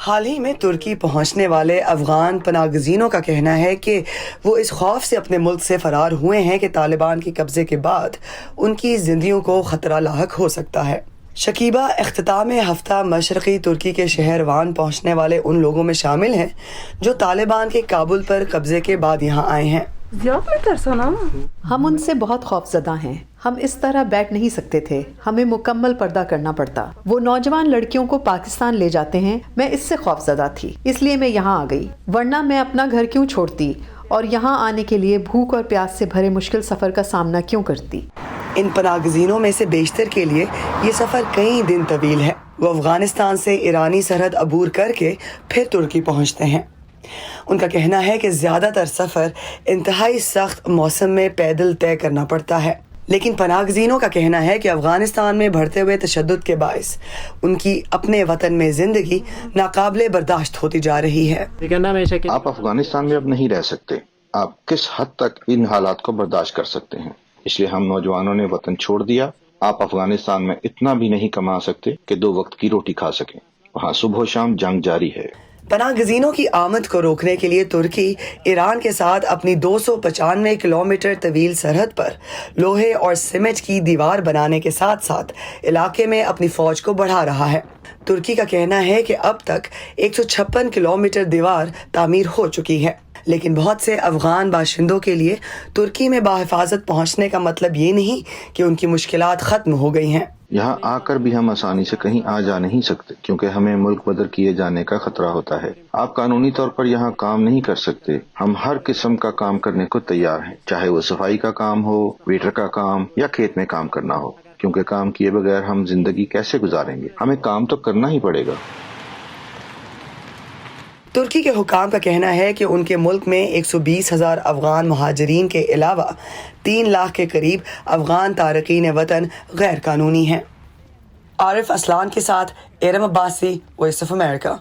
حال ہی میں ترکی پہنچنے والے افغان پناہ گزینوں کا کہنا ہے کہ وہ اس خوف سے اپنے ملک سے فرار ہوئے ہیں کہ طالبان کے قبضے کے بعد ان کی زندگیوں کو خطرہ لاحق ہو سکتا ہے۔ شکیبہ اختتام ہفتہ مشرقی ترکی کے شہر وان پہنچنے والے ان لوگوں میں شامل ہیں جو طالبان کے کابل پر قبضے کے بعد یہاں آئے ہیں۔ ہم ان سے بہت خوف زدہ ہیں، ہم اس طرح بیٹھ نہیں سکتے تھے، ہمیں مکمل پردہ کرنا پڑتا۔ وہ نوجوان لڑکیوں کو پاکستان لے جاتے ہیں، میں اس سے خوف زدہ تھی، اس لیے میں یہاں آ گئی، ورنہ میں اپنا گھر کیوں چھوڑتی اور یہاں آنے کے لیے بھوک اور پیاس سے بھرے مشکل سفر کا سامنا کیوں کرتی۔ ان پناہ گزینوں میں سے بیشتر کے لیے یہ سفر کئی دن طویل ہے۔ وہ افغانستان سے ایرانی سرحد عبور کر کے پھر ترکی پہنچتے ہیں۔ ان کا کہنا ہے کہ زیادہ تر سفر انتہائی سخت موسم میں پیدل طے کرنا پڑتا ہے، لیکن پناہ گزینوں کا کہنا ہے کہ افغانستان میں بڑھتے ہوئے تشدد کے باعث ان کی اپنے وطن میں زندگی ناقابل برداشت ہوتی جا رہی ہے۔ آپ افغانستان میں اب نہیں رہ سکتے، آپ کس حد تک ان حالات کو برداشت کر سکتے ہیں، اس لیے ہم نوجوانوں نے وطن چھوڑ دیا۔ آپ افغانستان میں اتنا بھی نہیں کما سکتے کہ 2 وقت کی روٹی کھا سکیں، وہاں صبح و شام جنگ جاری ہے۔ پناہ گزینوں کی آمد کو روکنے کے لیے ترکی ایران کے ساتھ اپنی 295 کلومیٹر طویل سرحد پر لوہے اور سیمنٹ کی دیوار بنانے کے ساتھ ساتھ علاقے میں اپنی فوج کو بڑھا رہا ہے۔ ترکی کا کہنا ہے کہ اب تک 156 کلومیٹر دیوار تعمیر ہو چکی ہے، لیکن بہت سے افغان باشندوں کے لیے ترکی میں بحفاظت پہنچنے کا مطلب یہ نہیں کہ ان کی مشکلات ختم ہو گئی ہیں۔ یہاں آ کر بھی ہم آسانی سے کہیں آ جا نہیں سکتے کیونکہ ہمیں ملک بدر کیے جانے کا خطرہ ہوتا ہے۔ آپ قانونی طور پر یہاں کام نہیں کر سکتے۔ ہم ہر قسم کا کام کرنے کو تیار ہیں، چاہے وہ صفائی کا کام ہو، ویٹر کا کام یا کھیت میں کام کرنا ہو، کیونکہ کام کیے بغیر ہم زندگی کیسے گزاریں گے؟ ہمیں کام تو کرنا ہی پڑے گا۔ ترکی کے حکام کا کہنا ہے کہ ان کے ملک میں 120,000 افغان مہاجرین کے علاوہ 3 لاکھ کے قریب افغان تارکین وطن غیر قانونی ہیں۔ عارف اسلان کے ساتھ Iram Abbasi, voice of America.